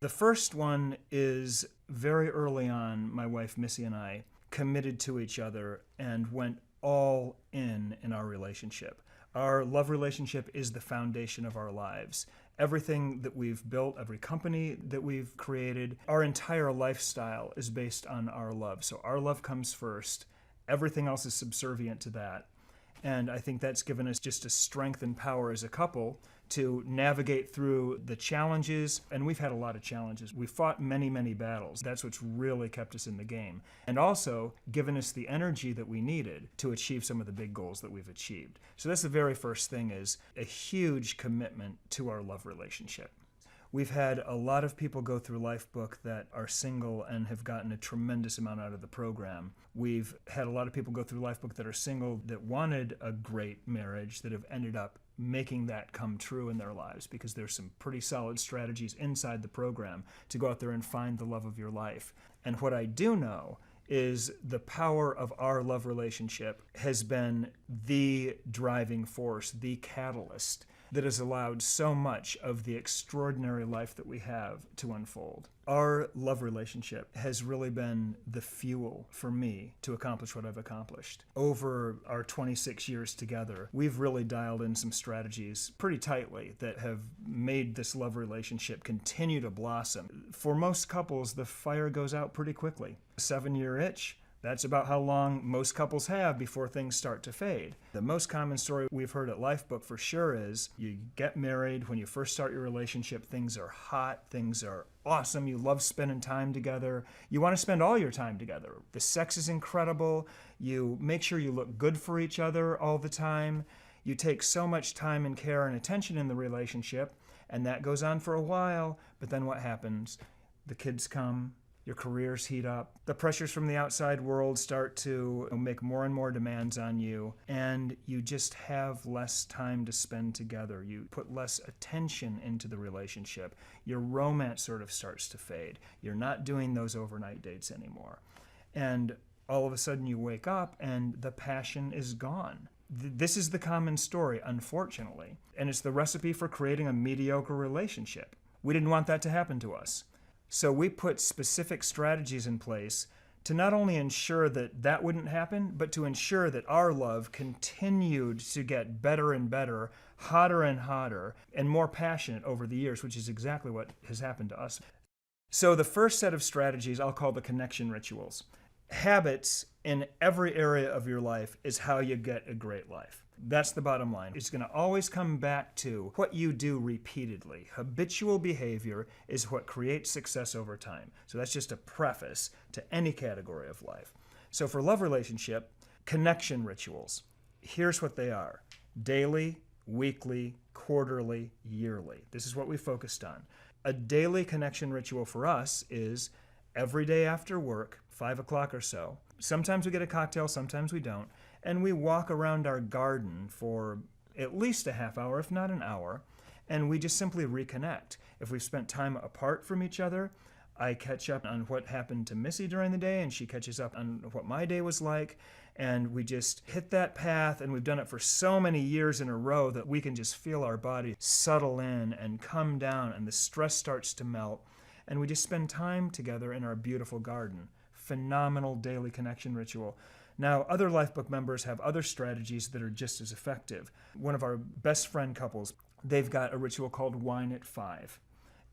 The first one is very early on, my wife Missy and I committed to each other and went all in our relationship. Our love relationship is the foundation of our lives. Everything that we've built, every company that we've created, our entire lifestyle is based on our love. So our love comes first. Everything else is subservient to that. And I think that's given us just a strength and power as a couple to navigate through the challenges. And we've had a lot of challenges. We fought many, many battles. That's what's really kept us in the game. And also given us the energy that we needed to achieve some of the big goals that we've achieved. So that's the very first thing, is a huge commitment to our love relationship. We've had a lot of people go through Lifebook that are single and have gotten a tremendous amount out of the program. We've had a lot of people go through Lifebook that are single that wanted a great marriage that have ended up making that come true in their lives, because there's some pretty solid strategies inside the program to go out there and find the love of your life. And what I do know is the power of our love relationship has been the driving force, the catalyst that has allowed so much of the extraordinary life that we have to unfold. Our love relationship has really been the fuel for me to accomplish what I've accomplished. Over our 26 years together, we've really dialed in some strategies pretty tightly that have made this love relationship continue to blossom. For most couples, the fire goes out pretty quickly. A 7-year itch, that's about how long most couples have before things start to fade. The most common story we've heard at Lifebook for sure is you get married, when you first start your relationship, things are hot, things are awesome, you love spending time together, you want to spend all your time together. The sex is incredible, you make sure you look good for each other all the time, you take so much time and care and attention in the relationship, and that goes on for a while, but then what happens? The kids come, your careers heat up, the pressures from the outside world start to make more and more demands on you, and you just have less time to spend together. You put less attention into the relationship. Your romance sort of starts to fade. You're not doing those overnight dates anymore. And all of a sudden you wake up and the passion is gone. This is the common story, unfortunately, and it's the recipe for creating a mediocre relationship. We didn't want that to happen to us. So we put specific strategies in place to not only ensure that that wouldn't happen, but to ensure that our love continued to get better and better, hotter and hotter, and more passionate over the years, which is exactly what has happened to us. So the first set of strategies I'll call the connection rituals. Habits in every area of your life is how you get a great life. That's the bottom line. It's going to always come back to what you do repeatedly. Habitual behavior is what creates success over time. So that's just a preface to any category of life. So for love relationship, connection rituals. Here's what they are: daily, weekly, quarterly, yearly. This is what we focused on. A daily connection ritual for us is every day after work, 5 o'clock or so. Sometimes we get a cocktail, sometimes we don't. And we walk around our garden for at least a half hour, if not an hour, and we just simply reconnect. If we've spent time apart from each other, I catch up on what happened to Missy during the day, and she catches up on what my day was like, and we just hit that path, and we've done it for so many years in a row that we can just feel our body settle in and come down, and the stress starts to melt, and we just spend time together in our beautiful garden. Phenomenal daily connection ritual. Now, other Lifebook members have other strategies that are just as effective. One of our best friend couples, they've got a ritual called Wine at 5.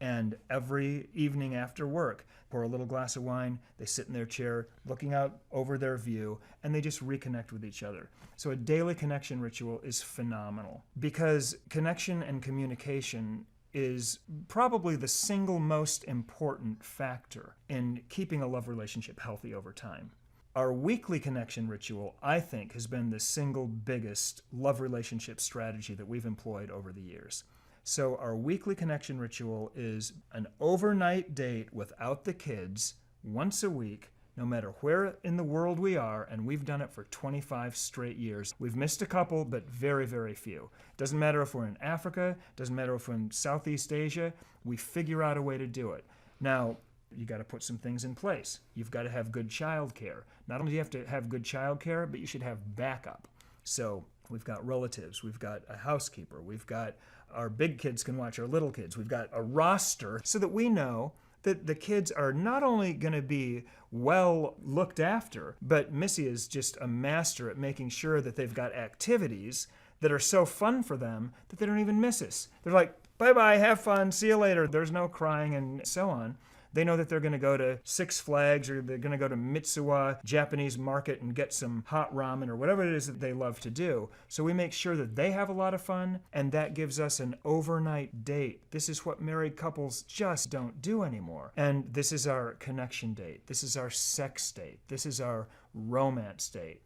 And every evening after work, pour a little glass of wine, they sit in their chair looking out over their view, and they just reconnect with each other. So a daily connection ritual is phenomenal, because connection and communication is probably the single most important factor in keeping a love relationship healthy over time. Our weekly connection ritual, I think, has been the single biggest love relationship strategy that we've employed over the years. So our weekly connection ritual is an overnight date without the kids once a week, no matter where in the world we are, and we've done it for 25 straight years. We've missed a couple, but very, very few. Doesn't matter if we're in Africa, doesn't matter if we're in Southeast Asia, we figure out a way to do it. Now, you got to put some things in place. You've got to have good child care. Not only do you have to have good child care, but you should have backup. So We've got relatives. We've got a housekeeper. We've got our big kids can watch our little kids. We've got a roster so that we know that the kids are not only going to be well looked after, but Missy is just a master at making sure that they've got activities that are so fun for them that they don't even miss us. They're like, bye-bye, have fun, see you later. There's no crying and so on. They know that they're going to go to Six Flags or they're going to go to Mitsuwa Japanese market and get some hot ramen or whatever it is that they love to do. So we make sure that they have a lot of fun, and that gives us an overnight date. This is what married couples just don't do anymore. And this is our connection date. This is our sex date. This is our romance date.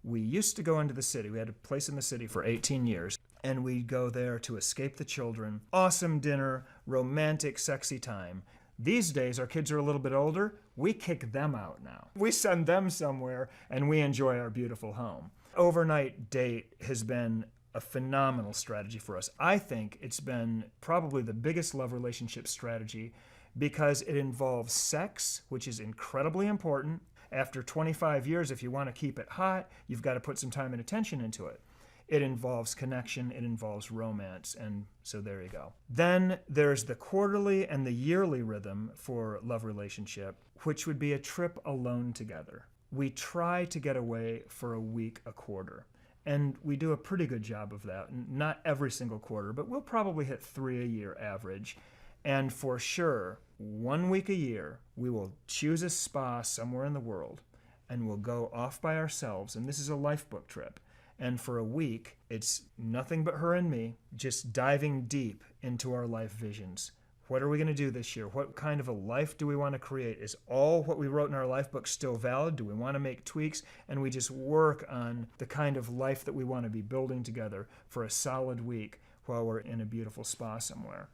We used to go into the city. We had a place in the city for 18 years. And we'd go there to escape the children. Awesome dinner, romantic, sexy time. These days, our kids are a little bit older. We kick them out now. We send them somewhere, and we enjoy our beautiful home. Overnight date has been a phenomenal strategy for us. I think it's been probably the biggest love relationship strategy because it involves sex, which is incredibly important. After 25 years, if you want to keep it hot, you've got to put some time and attention into it. It involves connection, it involves romance, and so there you go. Then there's the quarterly and the yearly rhythm for love relationship, which would be a trip alone together. We try to get away for a week a quarter, and we do a pretty good job of that. Not every single quarter, but we'll probably hit 3 a year average. And for sure, 1 week a year, we will choose a spa somewhere in the world, and we'll go off by ourselves, and this is a Lifebook trip. And for a week, it's nothing but her and me, just diving deep into our life visions. What are we going to do this year? What kind of a life do we want to create? Is all what we wrote in our life book still valid? Do we want to make tweaks? And we just work on the kind of life that we want to be building together for a solid week while we're in a beautiful spa somewhere.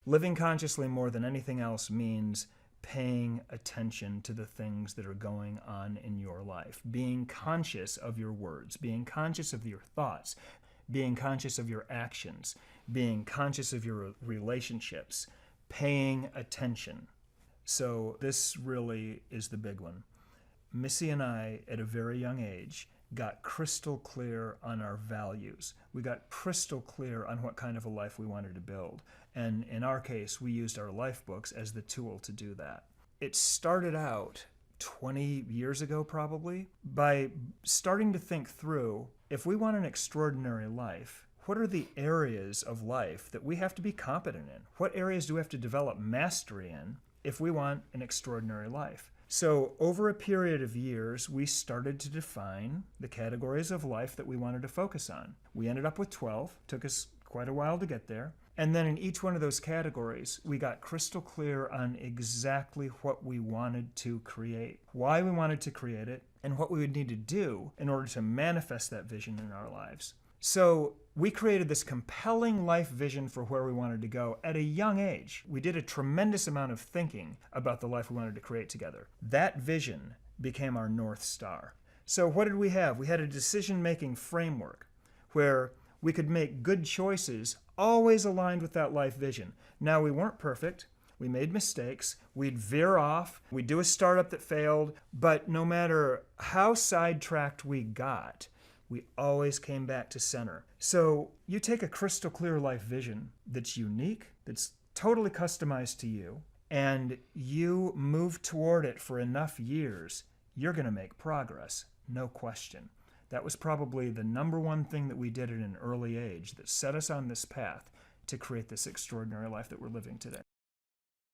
Living consciously more than anything else means paying attention to the things that are going on in your life, being conscious of your words, being conscious of your thoughts, being conscious of your actions, being conscious of your relationships, paying attention. So this really is the big one. Missy and I, at a very young age, got crystal clear on our values. We got crystal clear on what kind of a life we wanted to build. And in our case, we used our life books as the tool to do that. It started out 20 years ago, probably, by starting to think through, if we want an extraordinary life, what are the areas of life that we have to be competent in? What areas do we have to develop mastery in if we want an extraordinary life? So over a period of years, we started to define the categories of life that we wanted to focus on. We ended up with 12, took us quite a while to get there. And then in each one of those categories, we got crystal clear on exactly what we wanted to create, why we wanted to create it, and what we would need to do in order to manifest that vision in our lives. So we created this compelling life vision for where we wanted to go at a young age. We did a tremendous amount of thinking about the life we wanted to create together. That vision became our North Star. So what did we have? We had a decision-making framework where we could make good choices always aligned with that life vision. Now, we weren't perfect. We made mistakes. We'd veer off. We'd do a startup that failed. But no matter how sidetracked we got, we always came back to center. So you take a crystal clear life vision that's unique, that's totally customized to you, and you move toward it for enough years, you're going to make progress, no question. That was probably the number one thing that we did at an early age that set us on this path to create this extraordinary life that we're living today.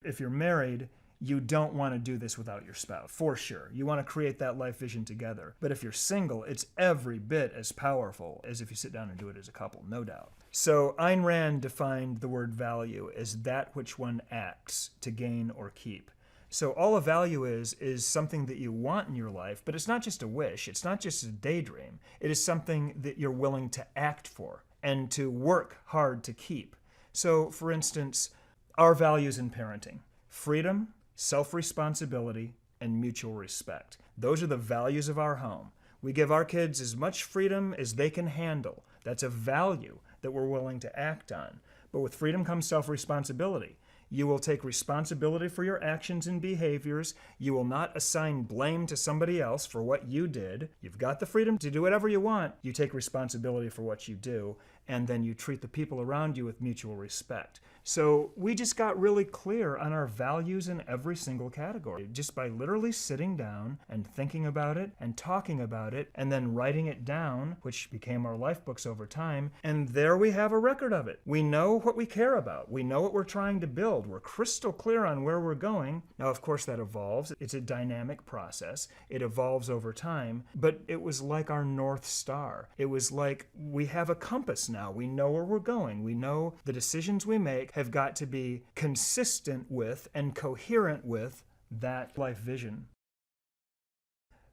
If you're married, you don't want to do this without your spouse, for sure. You want to create that life vision together. But if you're single, it's every bit as powerful as if you sit down and do it as a couple, no doubt. So Ayn Rand defined the word value as that which one acts to gain or keep. So all a value is something that you want in your life, but it's not just a wish. It's not just a daydream. It is something that you're willing to act for and to work hard to keep. So, for instance, our values in parenting: freedom, self-responsibility, and mutual respect. Those are the values of our home. We give our kids as much freedom as they can handle. That's a value that we're willing to act on. But with freedom comes self-responsibility. You will take responsibility for your actions and behaviors. You will not assign blame to somebody else for what you did. You've got the freedom to do whatever you want. You take responsibility for what you do, and then you treat the people around you with mutual respect. So we just got really clear on our values in every single category, just by literally sitting down and thinking about it and talking about it and then writing it down, which became our life books over time. And there we have a record of it. We know what we care about. We know what we're trying to build. We're crystal clear on where we're going. Now, of course, that evolves. It's a dynamic process. It evolves over time, but it was like our North Star. It was like we have a compass now. We know where we're going. We know the decisions we make have got to be consistent with and coherent with that life vision.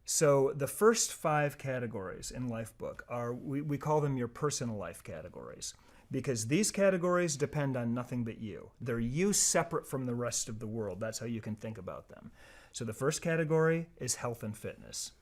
So the first 5 categories in Lifebook are, we call them your personal life categories, because these categories depend on nothing but you. They're you separate from the rest of the world. That's how you can think about them. So the first category is health and fitness.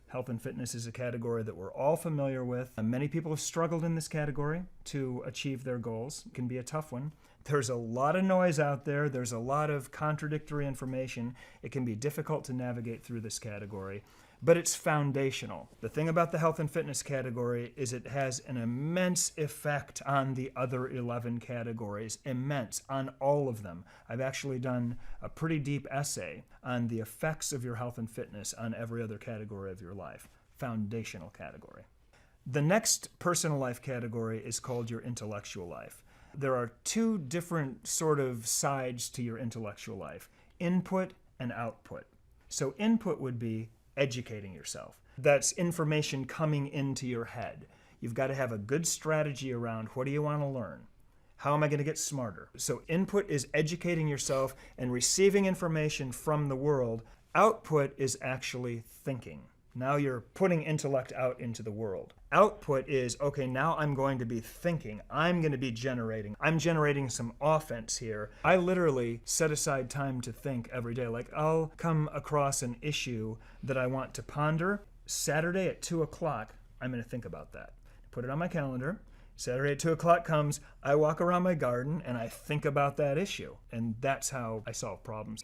Health and fitness is a category that we're all familiar with. Many people have struggled in this category to achieve their goals. It can be a tough one. There's a lot of noise out there. There's a lot of contradictory information. It can be difficult to navigate through this category, but it's foundational. The thing about the health and fitness category is it has an immense effect on the other 11 categories, immense, on all of them. I've actually done a pretty deep essay on the effects of your health and fitness on every other category of your life. Foundational category. The next personal life category is called your intellectual life. There are 2 different sort of sides to your intellectual life, input and output. So input would be educating yourself. That's information coming into your head. You've got to have a good strategy around what do you want to learn? How am I going to get smarter? So input is educating yourself and receiving information from the world. Output is actually thinking. Now you're putting intellect out into the world. Output is, okay, now I'm going to be thinking. I'm going to be generating. I'm generating some offense here. I literally set aside time to think every day. Like, I'll come across an issue that I want to ponder. Saturday at 2 o'clock, I'm going to think about that. Put it on my calendar. Saturday at 2 o'clock comes, I walk around my garden and I think about that issue. And that's how I solve problems.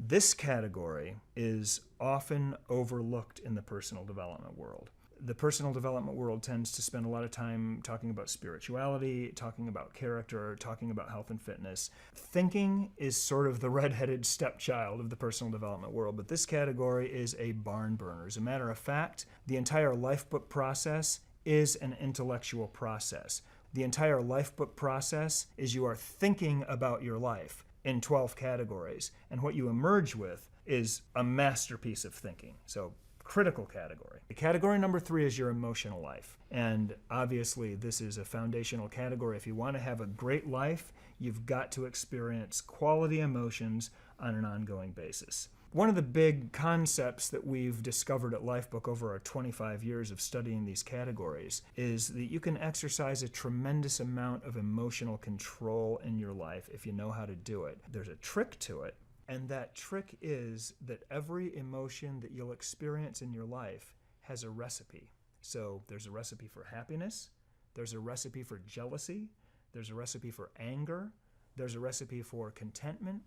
This category is often overlooked in the personal development world. The personal development world tends to spend a lot of time talking about spirituality, talking about character, talking about health and fitness. Thinking is sort of the redheaded stepchild of the personal development world, but this category is a barn burner. As a matter of fact, the entire Lifebook process is an intellectual process. The entire Lifebook process is you are thinking about your life in 12 categories, and what you emerge with is a masterpiece of thinking. So, critical category. Category number 3 is your emotional life, and obviously this is a foundational category. If you want to have a great life, you've got to experience quality emotions on an ongoing basis. One of the big concepts that we've discovered at Lifebook over our 25 years of studying these categories is that you can exercise a tremendous amount of emotional control in your life if you know how to do it. There's a trick to it, and that trick is that every emotion that you'll experience in your life has a recipe. So there's a recipe for happiness, there's a recipe for jealousy, there's a recipe for anger, there's a recipe for contentment.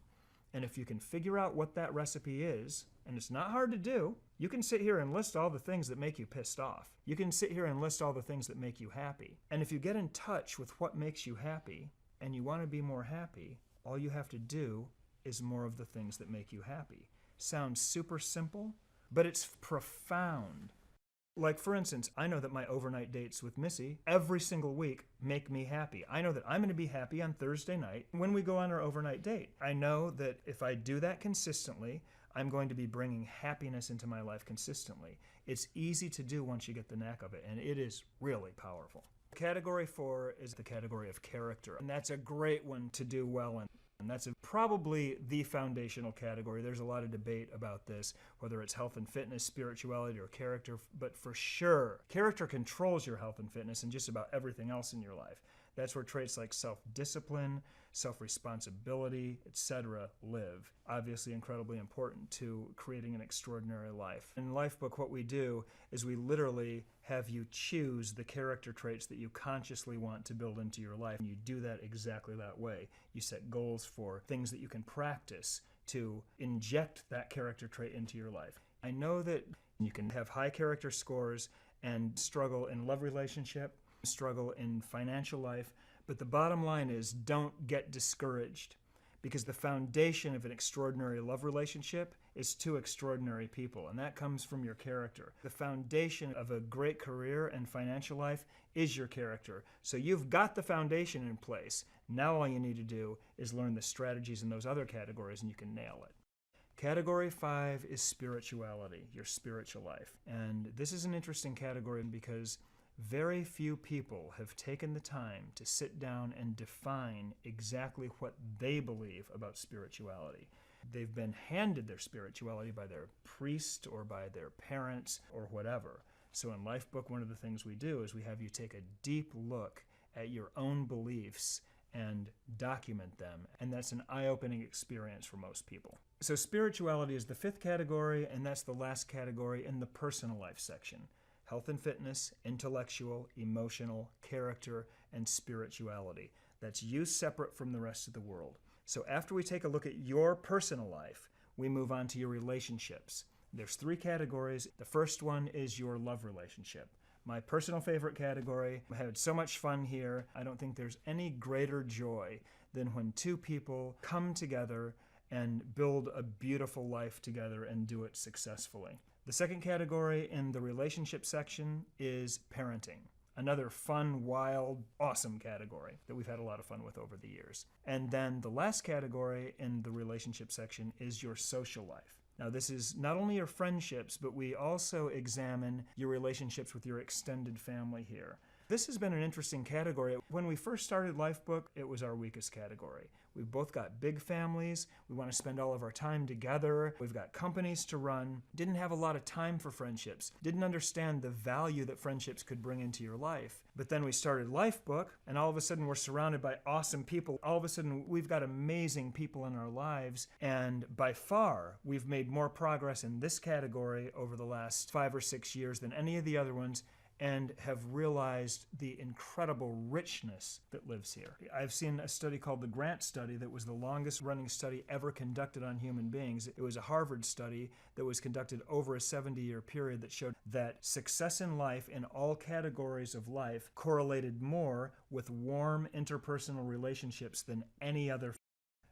And if you can figure out what that recipe is, and it's not hard to do, you can sit here and list all the things that make you pissed off. You can sit here and list all the things that make you happy. And if you get in touch with what makes you happy, and you want to be more happy, all you have to do is more of the things that make you happy. Sounds super simple, but it's profound. Like, for instance, I know that my overnight dates with Missy every single week make me happy. I know that I'm going to be happy on Thursday night when we go on our overnight date. I know that if I do that consistently, I'm going to be bringing happiness into my life consistently. It's easy to do once you get the knack of it, and it is really powerful. Category 4 is the category of character, and that's a great one to do well in. And that's probably the foundational category. There's a lot of debate about this, whether it's health and fitness, spirituality, or character. But for sure, character controls your health and fitness and just about everything else in your life. That's where traits like self-discipline, self-responsibility, etc. live. Obviously incredibly important to creating an extraordinary life. In Lifebook, what we do is we literally have you choose the character traits that you consciously want to build into your life. And you do that exactly that way. You set goals for things that you can practice to inject that character trait into your life. I know that you can have high character scores and struggle in love relationship, struggle in financial life, but the bottom line is don't get discouraged, because the foundation of an extraordinary love relationship is two extraordinary people, and that comes from your character. The foundation of a great career and financial life is your character. So you've got the foundation in place. Now all you need to do is learn the strategies in those other categories and you can nail it. Category 5 is spirituality, your spiritual life. And this is an interesting category because very few people have taken the time to sit down and define exactly what they believe about spirituality. They've been handed their spirituality by their priest or by their parents or whatever. So in Lifebook, one of the things we do is we have you take a deep look at your own beliefs and document them, and that's an eye-opening experience for most people. So spirituality is the 5th category, and that's the last category in the personal life section. Health and fitness, intellectual, emotional, character, and spirituality. That's you separate from the rest of the world. So after we take a look at your personal life, we move on to your relationships. There's 3 categories. The first one is your love relationship. My personal favorite category. I had so much fun here. I don't think there's any greater joy than when 2 people come together and build a beautiful life together and do it successfully. The second category in the relationship section is parenting. Another fun, wild, awesome category that we've had a lot of fun with over the years. And then the last category in the relationship section is your social life. Now, this is not only your friendships, but we also examine your relationships with your extended family here. This has been an interesting category. When we first started Lifebook, it was our weakest category. We've both got big families. We want to spend all of our time together. We've got companies to run. Didn't have a lot of time for friendships. Didn't understand the value that friendships could bring into your life. But then we started Lifebook, and all of a sudden we're surrounded by awesome people. All of a sudden we've got amazing people in our lives, and by far we've made more progress in this category over the last 5 or 6 years than any of the other ones, and have realized the incredible richness that lives here. I've seen a study called the Grant Study that was the longest running study ever conducted on human beings. It was a Harvard study that was conducted over a 70-year period that showed that success in life in all categories of life correlated more with warm interpersonal relationships than any other.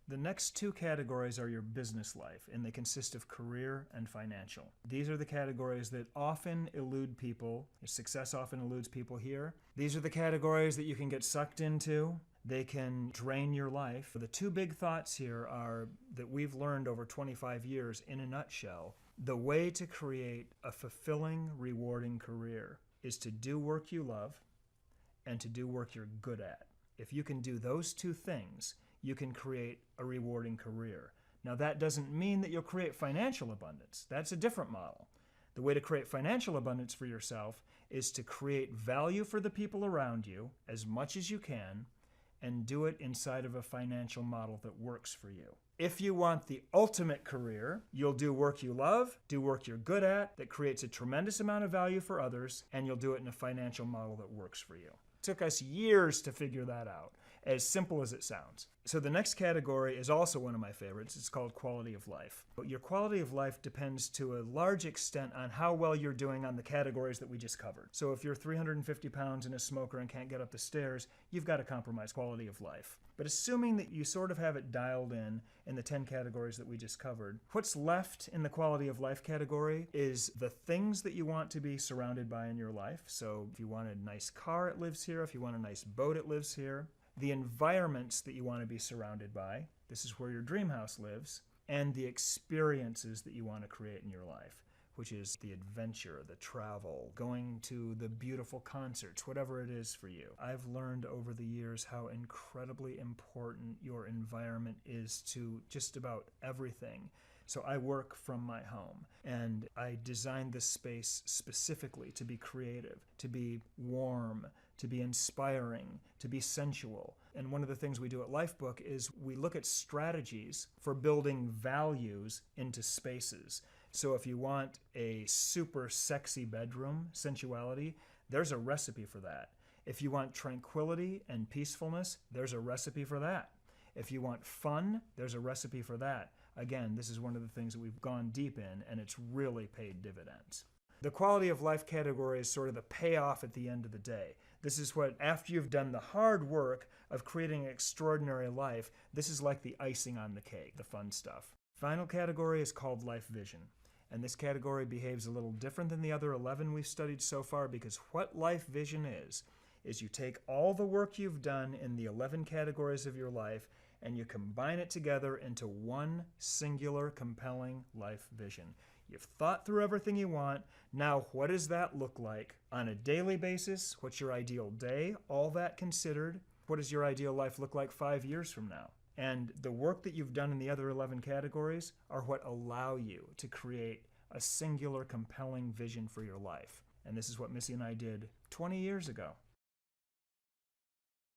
The next 2 categories are your business life, and they consist of career and financial. These are the categories that often elude people. Success often eludes people here. These are the categories that you can get sucked into. They can drain your life. The 2 big thoughts here are that we've learned over 25 years in a nutshell. The way to create a fulfilling, rewarding career is to do work you love and to do work you're good at. If you can do those 2 things, you can create a rewarding career. Now, that doesn't mean that you'll create financial abundance. That's a different model. The way to create financial abundance for yourself is to create value for the people around you as much as you can and do it inside of a financial model that works for you. If you want the ultimate career, you'll do work you love, do work you're good at, that creates a tremendous amount of value for others, and you'll do it in a financial model that works for you. It took us years to figure that out, as simple as it sounds. So the next category is also one of my favorites. It's called quality of life. But your quality of life depends to a large extent on how well you're doing on the categories that we just covered. So if you're 350 pounds and a smoker and can't get up the stairs, you've got to compromise quality of life. But assuming that you sort of have it dialed in the 10 categories that we just covered, what's left in the quality of life category is the things that you want to be surrounded by in your life. So if you want a nice car, it lives here. If you want a nice boat, it lives here. The environments that you want to be surrounded by, this is where your dream house lives, and the experiences that you want to create in your life, which is the adventure, the travel, going to the beautiful concerts, whatever it is for you. I've learned over the years how incredibly important your environment is to just about everything. So I work from my home, and I designed this space specifically to be creative, to be warm, to be inspiring, to be sensual. And one of the things we do at Lifebook is we look at strategies for building values into spaces. So if you want a super sexy bedroom, sensuality, there's a recipe for that. If you want tranquility and peacefulness, there's a recipe for that. If you want fun, there's a recipe for that. Again, this is one of the things that we've gone deep in, and it's really paid dividends. The quality of life category is sort of the payoff at the end of the day. This is what, after you've done the hard work of creating an extraordinary life, this is like the icing on the cake, the fun stuff. Final category is called life vision. And this category behaves a little different than the other 11 we've studied so far, because what life vision is you take all the work you've done in the 11 categories of your life and you combine it together into one singular, compelling life vision. You've thought through everything you want. Now, what does that look like on a daily basis? What's your ideal day? All that considered, what does your ideal life look like 5 years from now? And the work that you've done in the other 11 categories are what allow you to create a singular, compelling vision for your life. And this is what Missy and I did 20 years ago.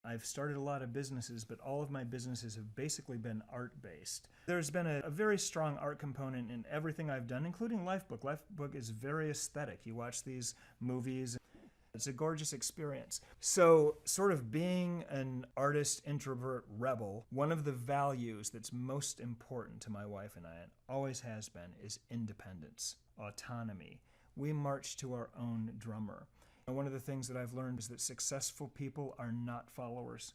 I've started a lot of businesses, but all of my businesses have basically been art-based. There's been a very strong art component in everything I've done, including Lifebook. Lifebook is very aesthetic. You watch these movies, it's a gorgeous experience. So, sort of being an artist, introvert, rebel, one of the values that's most important to my wife and I, and always has been, is independence, autonomy. We march to our own drummer. And one of the things that I've learned is that successful people are not followers.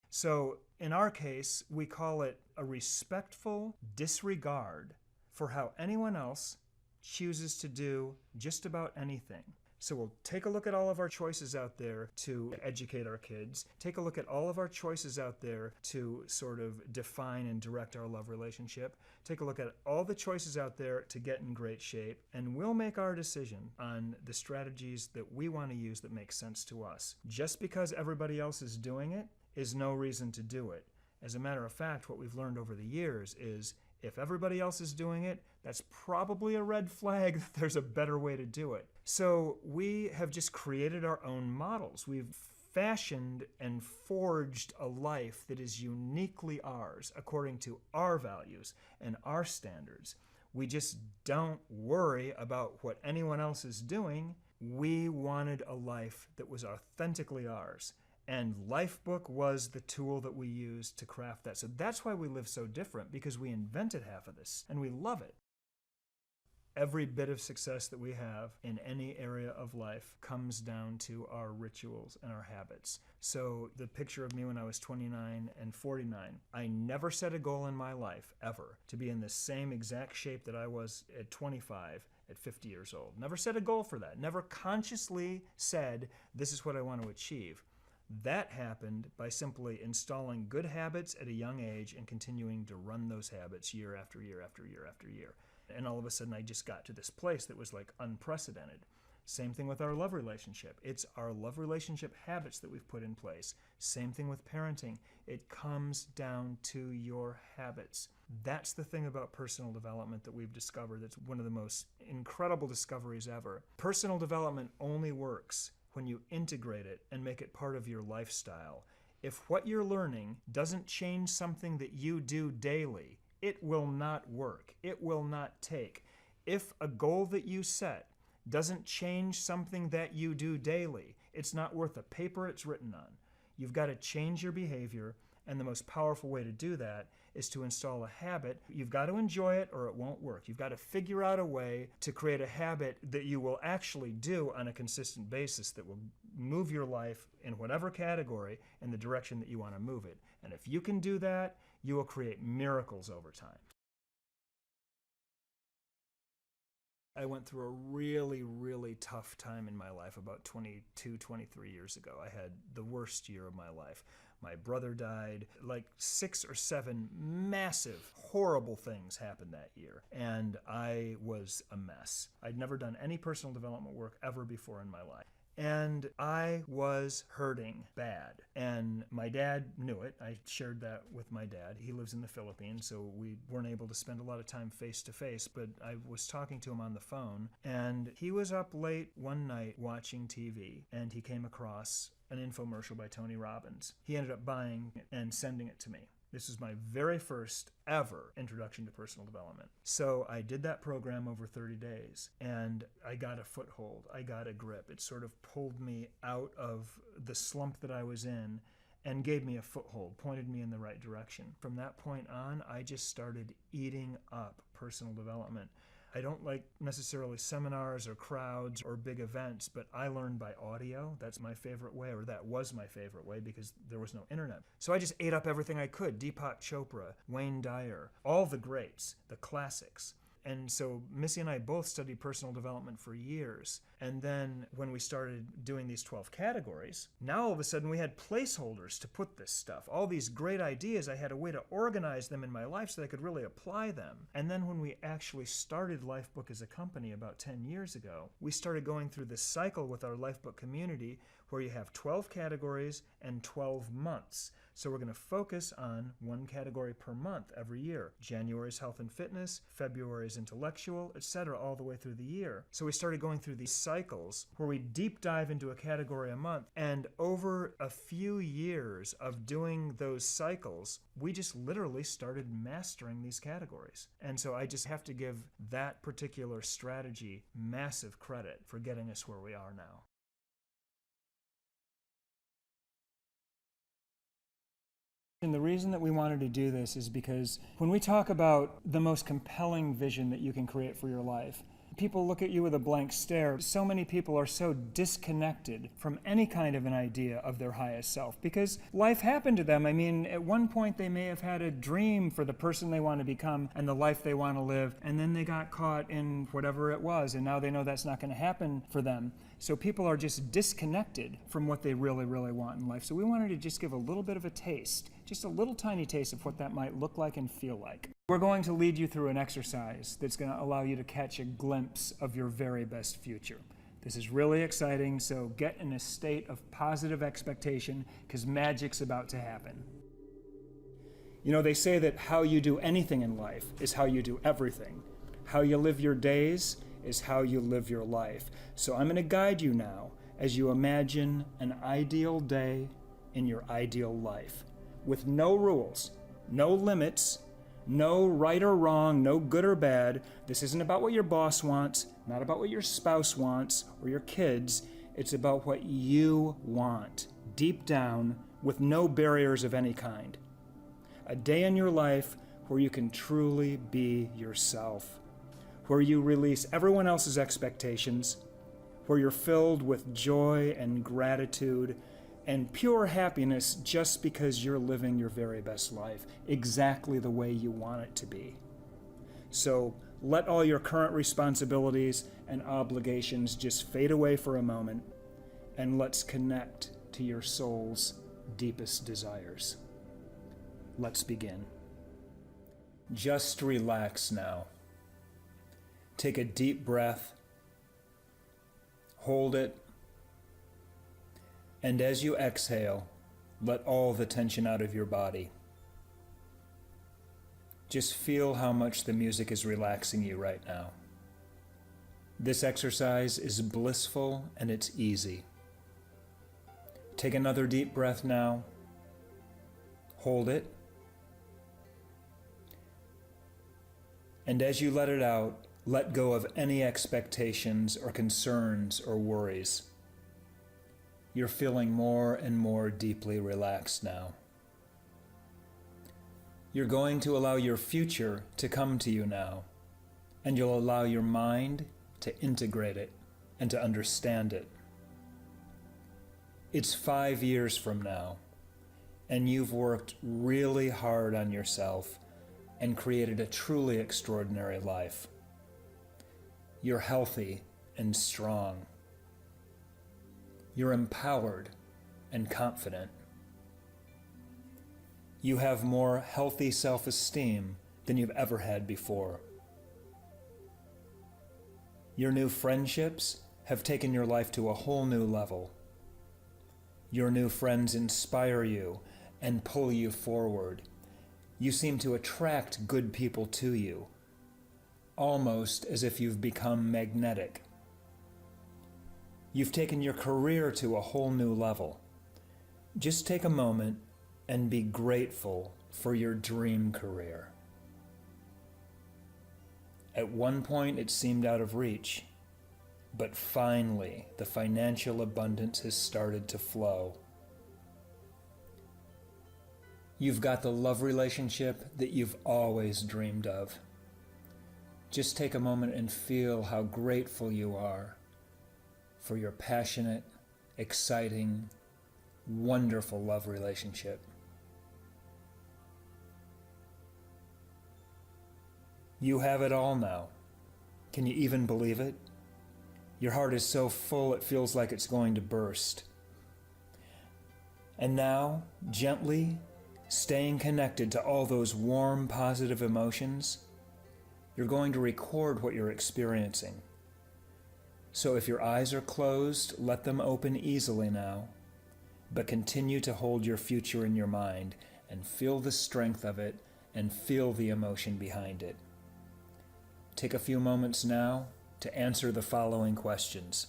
So in our case, we call it a respectful disregard for how anyone else chooses to do just about anything. So we'll take a look at all of our choices out there to educate our kids, take a look at all of our choices out there to sort of define and direct our love relationship, take a look at all the choices out there to get in great shape, and we'll make our decision on the strategies that we want to use that make sense to us. Just because everybody else is doing it is no reason to do it. As a matter of fact, what we've learned over the years is if everybody else is doing it, that's probably a red flag that there's a better way to do it. So we have just created our own models. We've fashioned and forged a life that is uniquely ours, according to our values and our standards. We just don't worry about what anyone else is doing. We wanted a life that was authentically ours. And Lifebook was the tool that we used to craft that. So that's why we live so different, because we invented half of this, and we love it. Every bit of success that we have in any area of life comes down to our rituals and our habits. So the picture of me when I was 29 and 49, I never set a goal in my life, ever, to be in the same exact shape that I was at 25 at 50 years old. Never set a goal for that. Never consciously said, this is what I want to achieve. That happened by simply installing good habits at a young age and continuing to run those habits year after year after year after year. And all of a sudden I just got to this place that was like unprecedented. Same thing with our love relationship. It's our love relationship habits that we've put in place. Same thing with parenting. It comes down to your habits. That's the thing about personal development that we've discovered that's one of the most incredible discoveries ever. Personal development only works when you integrate it and make it part of your lifestyle. If what you're learning doesn't change something that you do daily, it will not work. It will not take. If a goal that you set doesn't change something that you do daily, it's not worth the paper it's written on. You've got to change your behavior, and the most powerful way to do that is to install a habit. You've got to enjoy it or it won't work. You've got to figure out a way to create a habit that you will actually do on a consistent basis that will move your life in whatever category in the direction that you want to move it. And if you can do that, you will create miracles over time. I went through a really, really tough time in my life about 22, 23 years ago. I had the worst year of my life. My brother died. Like 6 or 7 massive, horrible things happened that year. And I was a mess. I'd never done any personal development work ever before in my life. And I was hurting bad. And my dad knew it. I shared that with my dad. He lives in the Philippines, so we weren't able to spend a lot of time face to face, but I was talking to him on the phone, and he was up late one night watching TV, and he came across an infomercial by Tony Robbins. He ended up buying it and sending it to me. This is my very first ever introduction to personal development. So I did that program over 30 days, and I got a foothold. I got a grip. It sort of pulled me out of the slump that I was in and gave me a foothold, pointed me in the right direction. From that point on, I just started eating up personal development. I don't like necessarily seminars or crowds or big events, but I learned by audio. That's my favorite way, or that was my favorite way, because there was no internet. So I just ate up everything I could. Deepak Chopra, Wayne Dyer, all the greats, the classics. And so Missy and I both studied personal development for years. And then when we started doing these 12 categories, now all of a sudden we had placeholders to put this stuff. All these great ideas, I had a way to organize them in my life so that I could really apply them. And then when we actually started Lifebook as a company about 10 years ago, we started going through this cycle with our Lifebook community where you have 12 categories and 12 months. So we're going to focus on one category per month every year. January's health and fitness, February's intellectual, etc., all the way through the year. So we started going through these cycles where we deep dive into a category a month. And over a few years of doing those cycles, we just literally started mastering these categories. And so I just have to give that particular strategy massive credit for getting us where we are now. And the reason that we wanted to do this is because when we talk about the most compelling vision that you can create for your life, people look at you with a blank stare. So many people are so disconnected from any kind of an idea of their highest self because life happened to them. I mean, at one point they may have had a dream for the person they want to become and the life they want to live, and then they got caught in whatever it was, and now they know that's not going to happen for them. So people are just disconnected from what they really, really want in life. So we wanted to just give a little bit of a taste, just a little tiny taste of what that might look like and feel like. We're going to lead you through an exercise that's going to allow you to catch a glimpse of your very best future. This is really exciting, so get in a state of positive expectation because magic's about to happen. You know, they say that how you do anything in life is how you do everything. How you live your days is how you live your life. So I'm going to guide you now as you imagine an ideal day in your ideal life with no rules, no limits, no right or wrong, no good or bad. This isn't about what your boss wants, not about what your spouse wants or your kids. It's about what you want, deep down, with no barriers of any kind. A day in your life where you can truly be yourself, where you release everyone else's expectations, where you're filled with joy and gratitude and pure happiness just because you're living your very best life, exactly the way you want it to be. So let all your current responsibilities and obligations just fade away for a moment, and let's connect to your soul's deepest desires. Let's begin. Just relax now. Take a deep breath. Hold it. And as you exhale, let all the tension out of your body. Just feel how much the music is relaxing you right now. This exercise is blissful and it's easy. Take another deep breath now. Hold it. And as you let it out, let go of any expectations or concerns or worries. You're feeling more and more deeply relaxed now. You're going to allow your future to come to you now, and you'll allow your mind to integrate it and to understand it. It's 5 years from now, and you've worked really hard on yourself and created a truly extraordinary life. You're healthy and strong. You're empowered and confident. You have more healthy self-esteem than you've ever had before. Your new friendships have taken your life to a whole new level. Your new friends inspire you and pull you forward. You seem to attract good people to you, almost as if you've become magnetic. You've taken your career to a whole new level. Just take a moment and be grateful for your dream career. At one point it seemed out of reach, but finally the financial abundance has started to flow. You've got the love relationship that you've always dreamed of. Just take a moment and feel how grateful you are for your passionate, exciting, wonderful love relationship. You have it all now. Can you even believe it? Your heart is so full it feels like it's going to burst. And now, gently, staying connected to all those warm, positive emotions, you're going to record what you're experiencing. So if your eyes are closed, let them open easily now, but continue to hold your future in your mind and feel the strength of it and feel the emotion behind it. Take a few moments now to answer the following questions.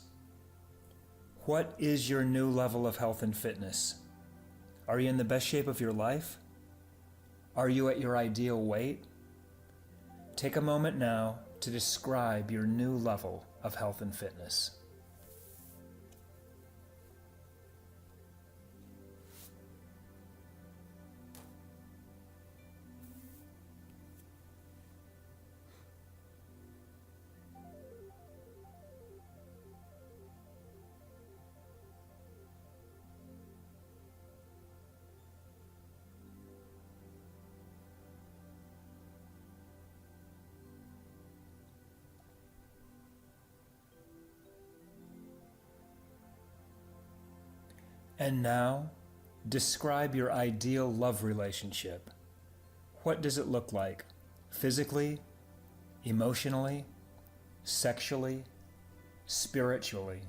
What is your new level of health and fitness? Are you in the best shape of your life? Are you at your ideal weight? Take a moment now to describe your new level of health and fitness. And now, describe your ideal love relationship. What does it look like? Physically, emotionally, sexually, spiritually?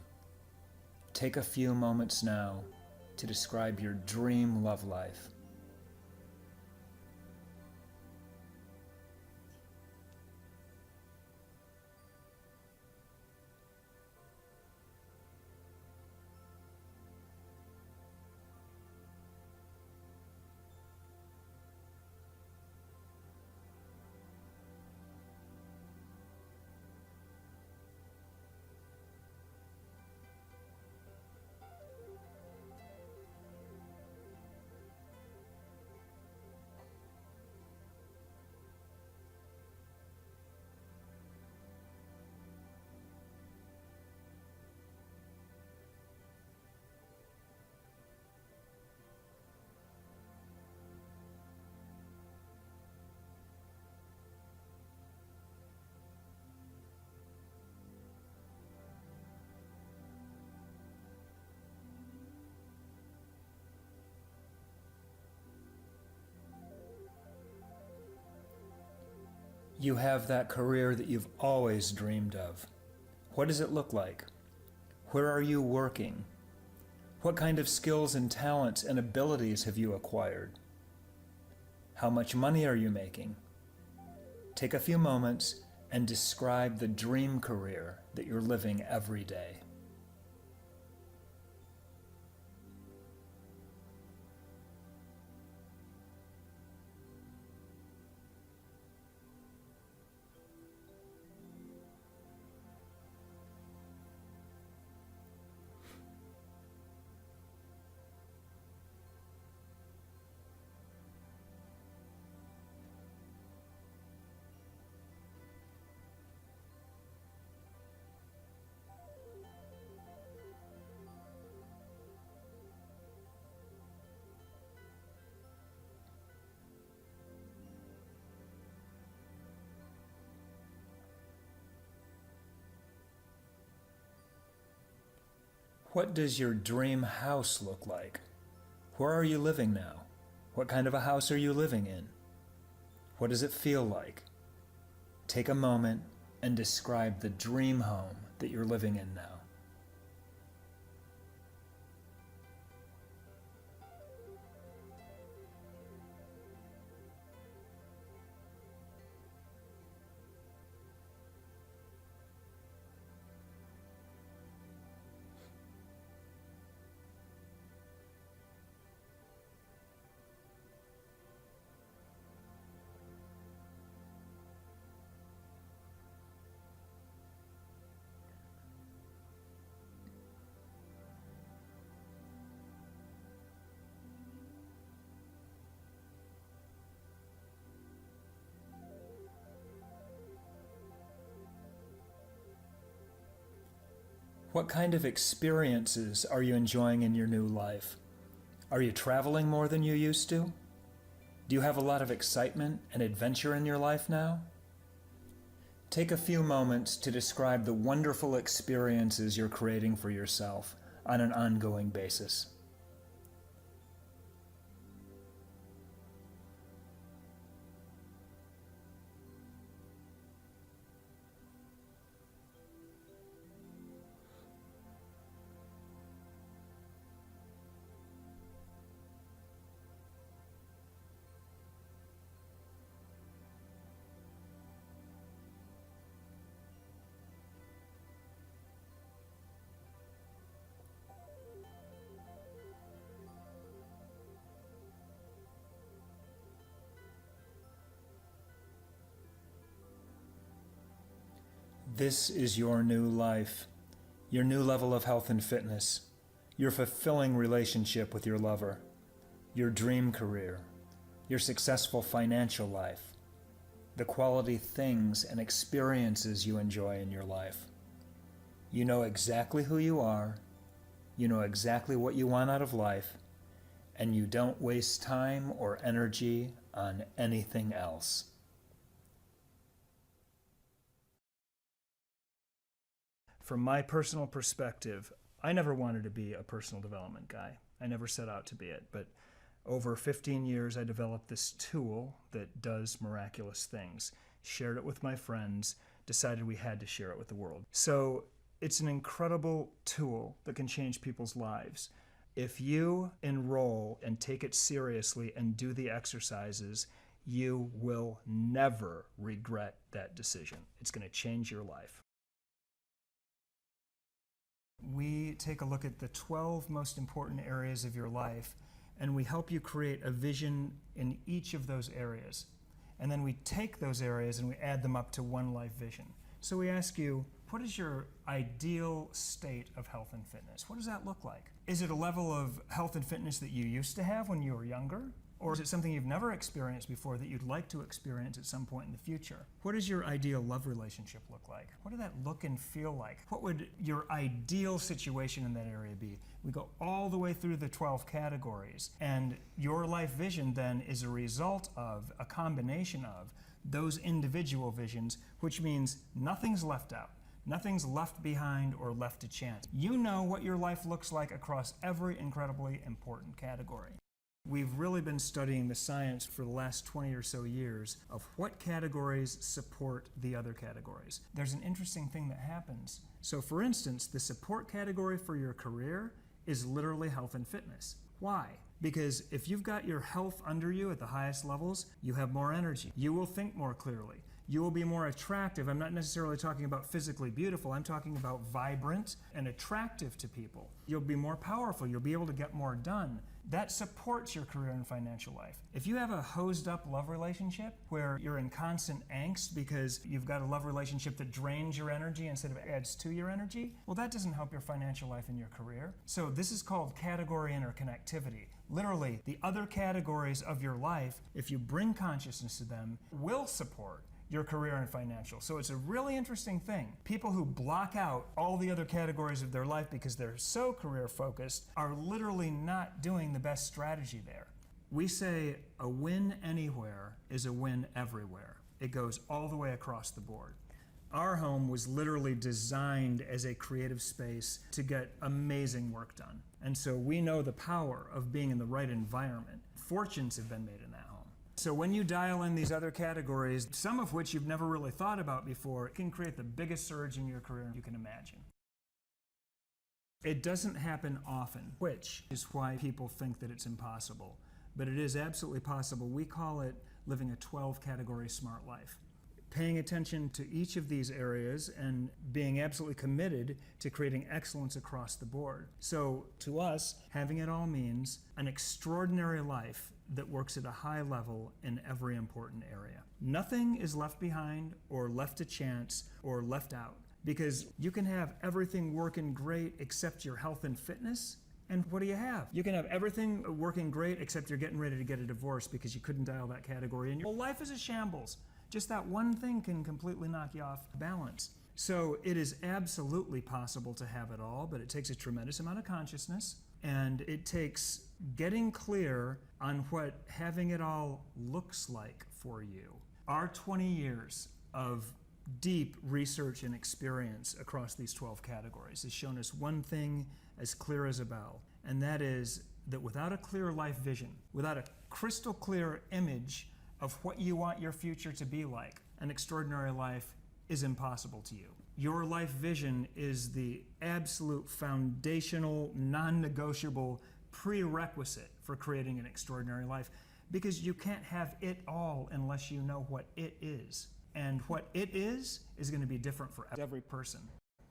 Take a few moments now to describe your dream love life. You have that career that you've always dreamed of. What does it look like? Where are you working? What kind of skills and talents and abilities have you acquired? How much money are you making? Take a few moments and describe the dream career that you're living every day. What does your dream house look like? Where are you living now? What kind of a house are you living in? What does it feel like? Take a moment and describe the dream home that you're living in now. What kind of experiences are you enjoying in your new life? Are you traveling more than you used to? Do you have a lot of excitement and adventure in your life now? Take a few moments to describe the wonderful experiences you're creating for yourself on an ongoing basis. This is your new life, your new level of health and fitness, your fulfilling relationship with your lover, your dream career, your successful financial life, the quality things and experiences you enjoy in your life. You know exactly who you are, you know exactly what you want out of life, and you don't waste time or energy on anything else. From my personal perspective, I never wanted to be a personal development guy. I never set out to be it, but over 15 years I developed this tool that does miraculous things. Shared it with my friends, decided we had to share it with the world. So it's an incredible tool that can change people's lives. If you enroll and take it seriously and do the exercises, you will never regret that decision. It's going to change your life. We take a look at the 12 most important areas of your life, and we help you create a vision in each of those areas. And then we take those areas and we add them up to one life vision. So we ask you, what is your ideal state of health and fitness? What does that look like? Is it a level of health and fitness that you used to have when you were younger? Or is it something you've never experienced before that you'd like to experience at some point in the future? What does your ideal love relationship look like? What did that look and feel like? What would your ideal situation in that area be? We go all the way through the 12 categories, and your life vision then is a result of a combination of those individual visions, which means nothing's left out. Nothing's left behind or left to chance. You know what your life looks like across every incredibly important category. We've really been studying the science for the last 20 or so years of what categories support the other categories. There's an interesting thing that happens. So for instance, the support category for your career is literally health and fitness. Why? Because if you've got your health under you at the highest levels, you have more energy. You will think more clearly. You will be more attractive. I'm not necessarily talking about physically beautiful. I'm talking about vibrant and attractive to people. You'll be more powerful. You'll be able to get more done. That supports your career and financial life. If you have a hosed up love relationship where you're in constant angst because you've got a love relationship that drains your energy instead of adds to your energy, well, that doesn't help your financial life and your career. So this is called category interconnectivity. Literally, the other categories of your life, if you bring consciousness to them, will support your career and financial. So it's a really interesting thing. People who block out all the other categories of their life because they're so career focused are literally not doing the best strategy there. We say a win anywhere is a win everywhere. It goes all the way across the board. Our home was literally designed as a creative space to get amazing work done. And so we know the power of being in the right environment. Fortunes have been made in that home. So when you dial in these other categories, some of which you've never really thought about before, it can create the biggest surge in your career you can imagine. It doesn't happen often, which is why people think that it's impossible. But it is absolutely possible. We call it living a 12-category smart life. Paying attention to each of these areas and being absolutely committed to creating excellence across the board. So to us, having it all means an extraordinary life that works at a high level in every important area. Nothing is left behind or left to chance or left out, because you can have everything working great except your health and fitness, and what do you have? You can have everything working great except you're getting ready to get a divorce because you couldn't dial that category in. Well, life is a shambles. Just that one thing can completely knock you off balance. So it is absolutely possible to have it all, but it takes a tremendous amount of consciousness, and it takes getting clear on what having it all looks like for you. Our 20 years of deep research and experience across these 12 categories has shown us one thing as clear as a bell, and that is that without a clear life vision, without a crystal clear image of what you want your future to be like, an extraordinary life is impossible to you. Your life vision is the absolute foundational, non-negotiable prerequisite for creating an extraordinary life, because you can't have it all unless you know what it is. And what it is going to be different for every person.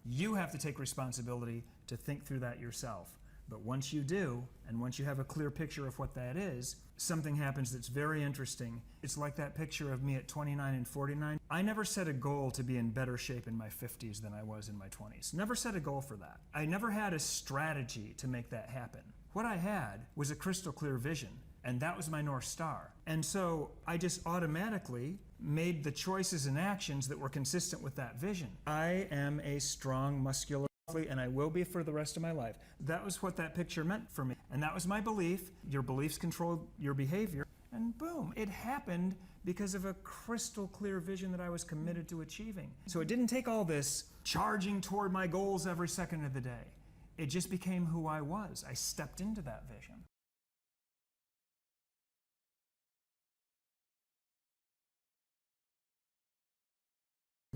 You have to take responsibility to think through that yourself. But once you do, and once you have a clear picture of what that is, something happens that's very interesting. It's like that picture of me at 29 and 49. I never set a goal to be in better shape in my 50s than I was in my 20s. Never set a goal for that. I never had a strategy to make that happen. What I had was a crystal clear vision, and that was my North Star. And so I just automatically made the choices and actions that were consistent with that vision. I am a strong, muscular athlete, and I will be for the rest of my life. That was what that picture meant for me. And that was my belief. Your beliefs control your behavior. And boom, it happened because of a crystal clear vision that I was committed to achieving. So it didn't take all this charging toward my goals every second of the day. It just became who I was. I stepped into that vision.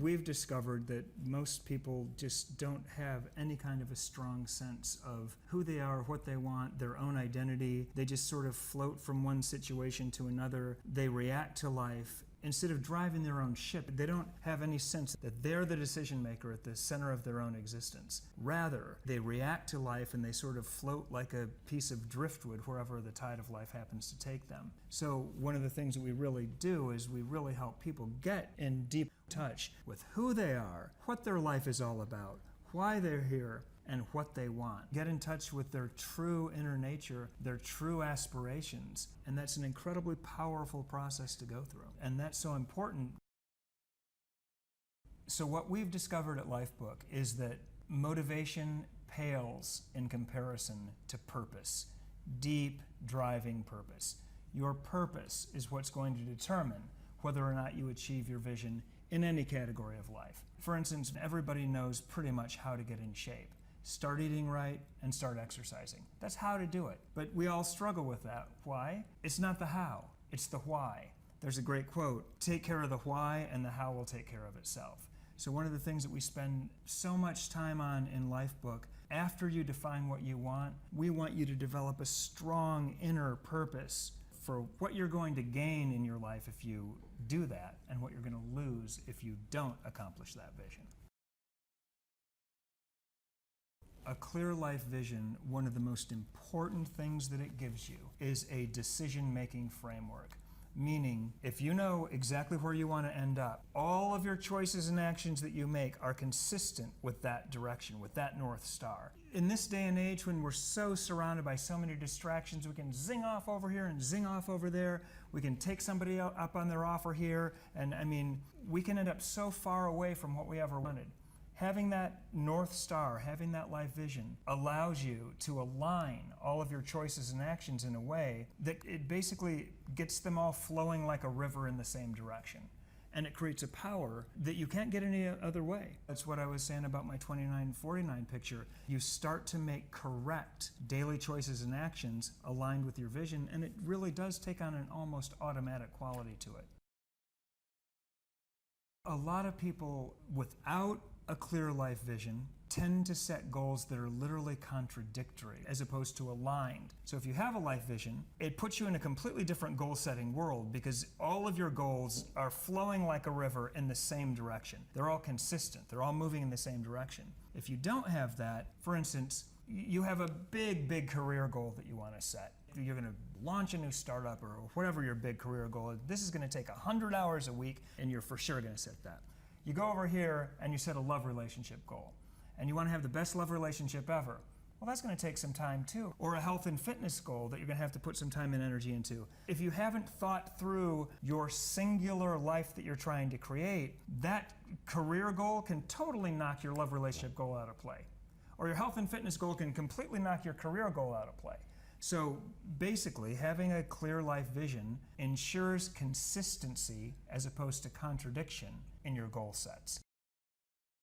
We've discovered that most people just don't have any kind of a strong sense of who they are, what they want, their own identity. They just sort of float from one situation to another. They react to life. Instead of driving their own ship, they don't have any sense that they're the decision maker at the center of their own existence. Rather, they react to life and they sort of float like a piece of driftwood wherever the tide of life happens to take them. So one of the things that we really do is we really help people get in deep touch with who they are, what their life is all about, why they're here, and what they want. Get in touch with their true inner nature, their true aspirations, and that's an incredibly powerful process to go through. And that's so important. So what we've discovered at Lifebook is that motivation pales in comparison to purpose, deep driving purpose. Your purpose is what's going to determine whether or not you achieve your vision in any category of life. For instance, everybody knows pretty much how to get in shape. Start eating right and start exercising. That's how to do it. But we all struggle with that. Why? It's not the how, it's the why. There's a great quote, take care of the why and the how will take care of itself. So one of the things that we spend so much time on in Lifebook, after you define what you want, we want you to develop a strong inner purpose for what you're going to gain in your life if you do that, and what you're going to lose if you don't accomplish that vision. A clear life vision, one of the most important things that it gives you is a decision-making framework. Meaning, if you know exactly where you want to end up, all of your choices and actions that you make are consistent with that direction, with that North Star. In this day and age when we're so surrounded by so many distractions, we can zing off over here and zing off over there. We can take somebody up on their offer here, and I mean, we can end up so far away from what we ever wanted. Having that North Star, having that life vision, allows you to align all of your choices and actions in a way that it basically gets them all flowing like a river in the same direction. And it creates a power that you can't get any other way. That's what I was saying about my 29-49 picture. You start to make correct daily choices and actions aligned with your vision, and it really does take on an almost automatic quality to it. A lot of people without a clear life vision tend to set goals that are literally contradictory as opposed to aligned. So if you have a life vision, it puts you in a completely different goal-setting world because all of your goals are flowing like a river in the same direction. They're all consistent. They're all moving in the same direction. If you don't have that, for instance, you have a big career goal that you want to set. You're going to launch a new startup or whatever your big career goal is. This is going to take 100 hours a week, and you're for sure going to set that. You go over here and you set a love relationship goal. And you want to have the best love relationship ever. Well, that's going to take some time too. Or a health and fitness goal that you're going to have to put some time and energy into. If you haven't thought through your singular life that you're trying to create, that career goal can totally knock your love relationship goal out of play. Or your health and fitness goal can completely knock your career goal out of play. So basically, having a clear life vision ensures consistency as opposed to contradiction in your goal sets.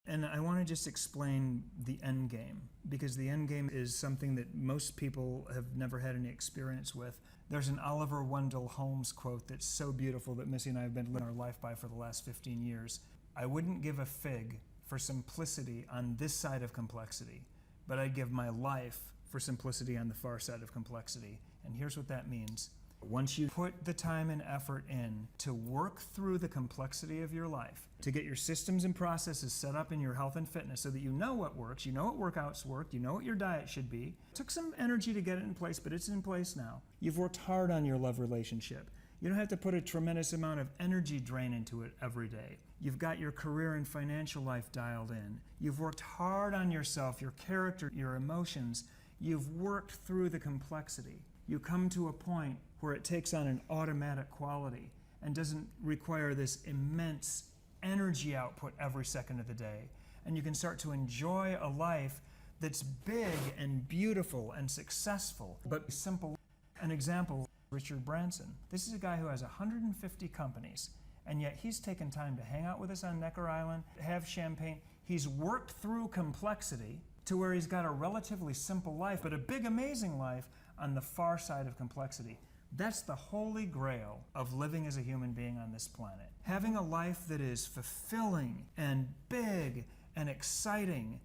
And I want to just explain the end game, because the end game is something that most people have never had any experience with. There's an Oliver Wendell Holmes quote that's so beautiful that Missy and I have been living our life by for the last 15 years. I wouldn't give a fig for simplicity on this side of complexity, but I'd give my life for simplicity on the far side of complexity. And here's what that means. Once you put the time and effort in to work through the complexity of your life, to get your systems and processes set up in your health and fitness so that you know what works, you know what workouts work, you know what your diet should be. It took some energy to get it in place, but it's in place now. You've worked hard on your love relationship. You don't have to put a tremendous amount of energy drain into it every day. You've got your career and financial life dialed in. You've worked hard on yourself, your character, your emotions. You've worked through the complexity. You come to a point where it takes on an automatic quality and doesn't require this immense energy output every second of the day. And you can start to enjoy a life that's big and beautiful and successful, but simple. An example, Richard Branson. This is a guy who has 150 companies, and yet he's taken time to hang out with us on Necker Island, have champagne. He's worked through complexity to where he's got a relatively simple life, but a big, amazing life on the far side of complexity. That's the holy grail of living as a human being on this planet. Having a life that is fulfilling and big and exciting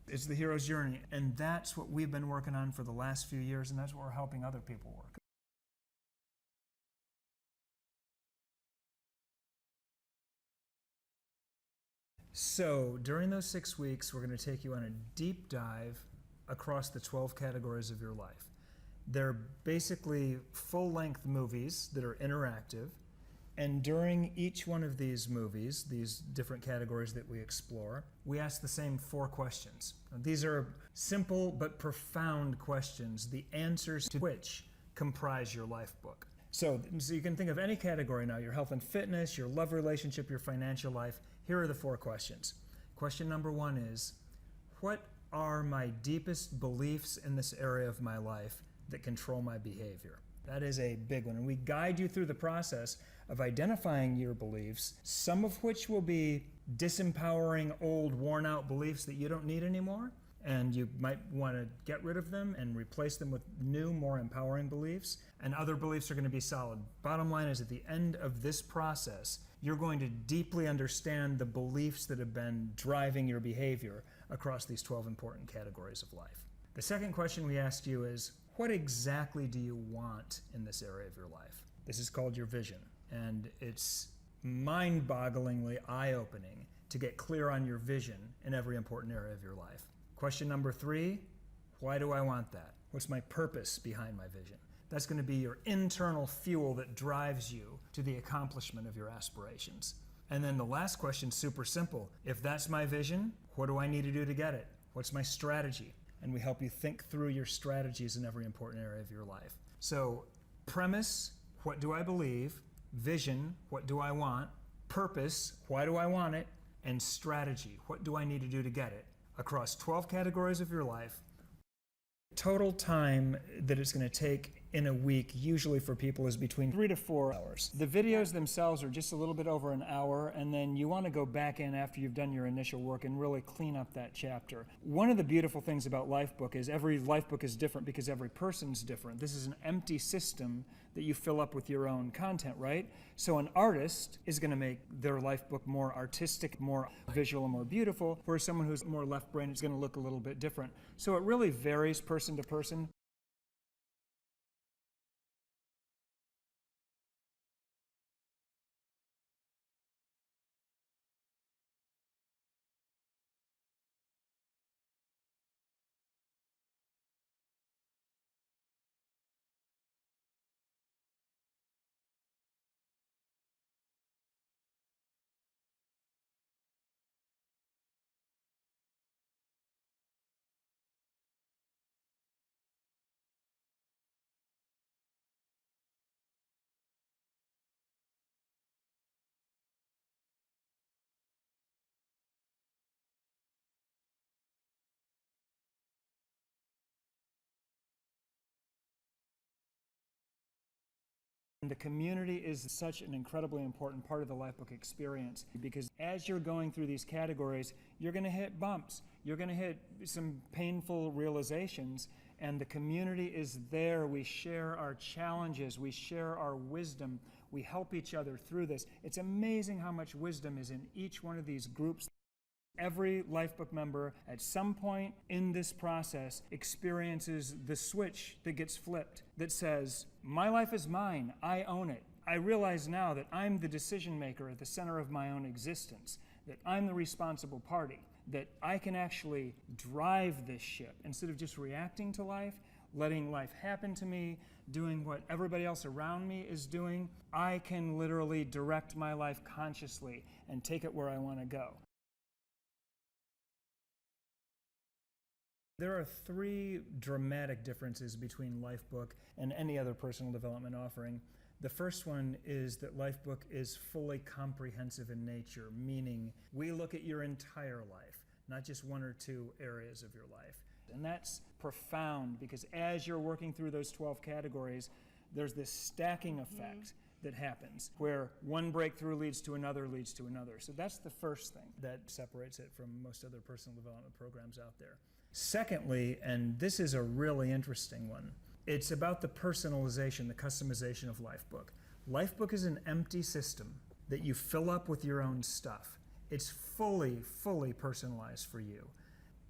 is the hero's journey. And that's what we've been working on for the last few years, and that's what we're helping other people work. So during those 6 weeks, we're going to take you on a deep dive across the 12 categories of your life. They're basically full-length movies that are interactive, and during each one of these movies, these different categories that we explore, we ask the same 4 questions. These are simple but profound questions, the answers to which comprise your life book. So you can think of any category now, your health and fitness, your love relationship, your financial life. Here are the 4 questions. Question number 1 is, what are my deepest beliefs in this area of my life that control my behavior? That is a big one. And we guide you through the process of identifying your beliefs, some of which will be disempowering, old, worn out beliefs that you don't need anymore. And you might want to get rid of them and replace them with new, more empowering beliefs. And other beliefs are going to be solid. Bottom line is, at the end of this process, you're going to deeply understand the beliefs that have been driving your behavior across these 12 important categories of life. The second question we asked you is, what exactly do you want in this area of your life? This is called your vision, and it's mind-bogglingly eye-opening to get clear on your vision in every important area of your life. Question number 3, why do I want that? What's my purpose behind my vision? That's going to be your internal fuel that drives you to the accomplishment of your aspirations. And then the last question, super simple. If that's my vision, what do I need to do to get it? What's my strategy? And we help you think through your strategies in every important area of your life. So premise, what do I believe? Vision, what do I want? Purpose, why do I want it? And strategy, what do I need to do to get it? Across 12 categories of your life. Total time that it's going to take in a week, usually for people, is between 3 to 4 hours. The videos themselves are just a little bit over an hour, and then you want to go back in after you've done your initial work and really clean up that chapter. One of the beautiful things about Lifebook is every Lifebook is different because every person's different. This is an empty system that you fill up with your own content, right? So an artist is going to make their Lifebook more artistic, more visual, and more beautiful, whereas someone who's more left brain is going to look a little bit different. So it really varies person to person. The community is such an incredibly important part of the Lifebook experience, because as you're going through these categories, you're going to hit bumps. You're going to hit some painful realizations, and the community is there. We share our challenges. We share our wisdom. We help each other through this. It's amazing how much wisdom is in each one of these groups. Every Lifebook member at some point in this process experiences the switch that gets flipped that says, my life is mine, I own it. I realize now that I'm the decision maker at the center of my own existence, that I'm the responsible party, that I can actually drive this ship instead of just reacting to life, letting life happen to me, doing what everybody else around me is doing. I can literally direct my life consciously and take it where I want to go. There are three dramatic differences between Lifebook and any other personal development offering. The first one is that Lifebook is fully comprehensive in nature, meaning we look at your entire life, not just one or two areas of your life. And that's profound, because as you're working through those 12 categories, there's this stacking effect that happens, where one breakthrough leads to another, leads to another. So that's the first thing that separates it from most other personal development programs out there. Secondly, and this is a really interesting one, it's about the personalization, the customization of Lifebook. Lifebook is an empty system that you fill up with your own stuff. It's fully personalized for you.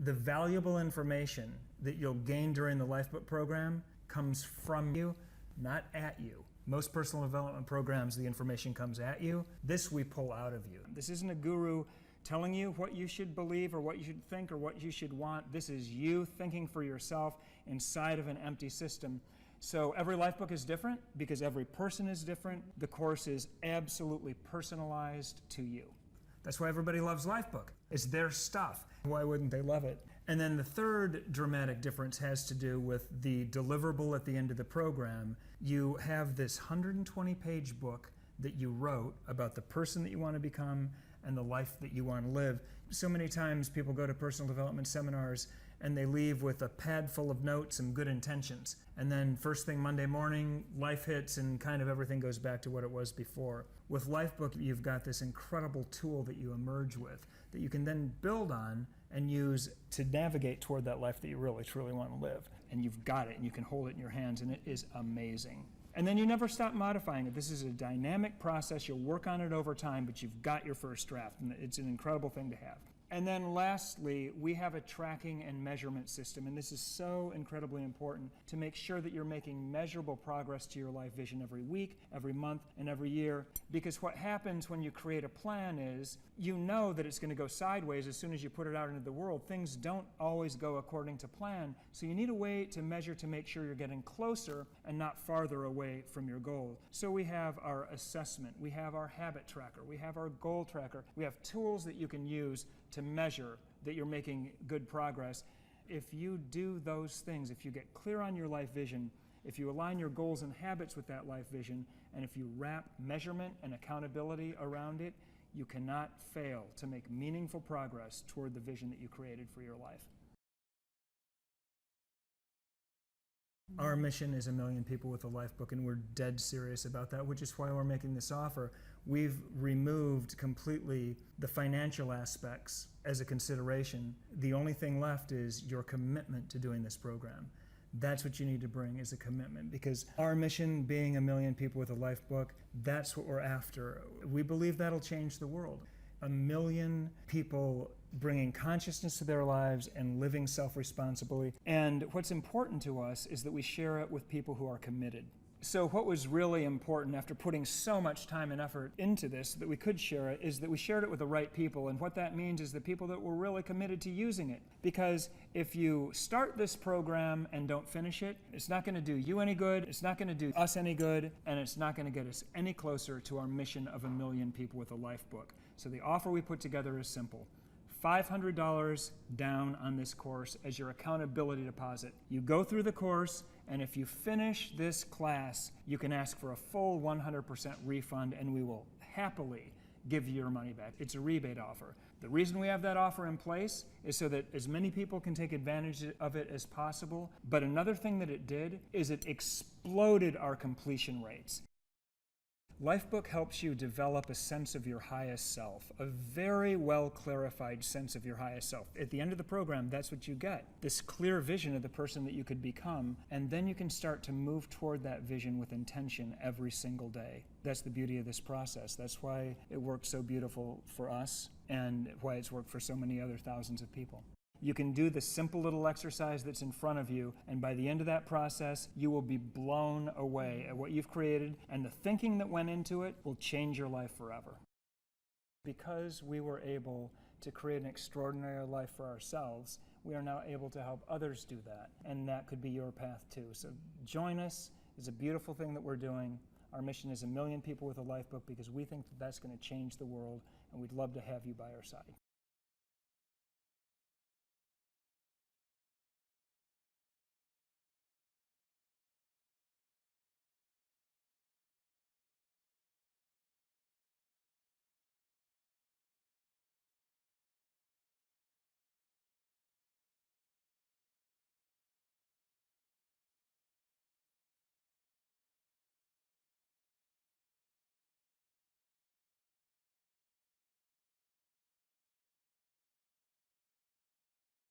The valuable information that you'll gain during the Lifebook program comes from you, not at you. Most personal development programs, the information comes at you. This we pull out of you. This isn't a guru telling you what you should believe or what you should think or what you should want. This is you thinking for yourself inside of an empty system. So every Lifebook is different because every person is different. The course is absolutely personalized to you. That's why everybody loves Lifebook. It's their stuff. Why wouldn't they love it? And then the third dramatic difference has to do with the deliverable at the end of the program. You have this 120-page book that you wrote about the person that you want to become and the life that you want to live. So many times people go to personal development seminars and they leave with a pad full of notes and good intentions. And then first thing Monday morning, life hits and kind of everything goes back to what it was before. With Lifebook, you've got this incredible tool that you emerge with that you can then build on and use to navigate toward that life that you really, truly want to live. And you've got it and you can hold it in your hands, and it is amazing. And then you never stop modifying it. This is a dynamic process. You'll work on it over time, but you've got your first draft, and it's an incredible thing to have. And then lastly, we have a tracking and measurement system, and this is so incredibly important to make sure that you're making measurable progress to your life vision every week, every month, and every year. Because what happens when you create a plan is you know that it's going to go sideways as soon as you put it out into the world. Things don't always go according to plan, so you need a way to measure to make sure you're getting closer and not farther away from your goal. So we have our assessment, we have our habit tracker, we have our goal tracker, we have tools that you can use to measure that you're making good progress. If you do those things, if you get clear on your life vision, if you align your goals and habits with that life vision, and if you wrap measurement and accountability around it, you cannot fail to make meaningful progress toward the vision that you created for your life. Our mission is 1 million people with a Lifebook, and we're dead serious about that, which is why we're making this offer. We've removed completely the financial aspects as a consideration. The only thing left is your commitment to doing this program. That's what you need to bring, is a commitment, because our mission, being 1 million people with a Lifebook, that's what we're after. We believe that'll change the world. 1 million people bringing consciousness to their lives and living self-responsibly. And what's important to us is that we share it with people who are committed. So what was really important after putting so much time and effort into this that we could share it is that we shared it with the right people. And what that means is the people that were really committed to using it. Because if you start this program and don't finish it, it's not going to do you any good, it's not going to do us any good, and it's not going to get us any closer to our mission of 1 million people with a Lifebook. So the offer we put together is simple. $500 down on this course as your accountability deposit. You go through the course, and if you finish this class, you can ask for a full 100% refund, and we will happily give you your money back. It's a rebate offer. The reason we have that offer in place is so that as many people can take advantage of it as possible. But another thing that it did is it exploded our completion rates. Lifebook helps you develop a sense of your highest self, a very well clarified sense of your highest self. At the end of the program, that's what you get, this clear vision of the person that you could become, and then you can start to move toward that vision with intention every single day. That's the beauty of this process. That's why it worked so beautiful for us and why it's worked for so many other thousands of people. You can do the simple little exercise that's in front of you, and by the end of that process, you will be blown away at what you've created, and the thinking that went into it will change your life forever. Because we were able to create an extraordinary life for ourselves, we are now able to help others do that, and that could be your path too. So join us. It's a beautiful thing that we're doing. Our mission is 1 million people with a Lifebook because we think that that's going to change the world, and we'd love to have you by our side.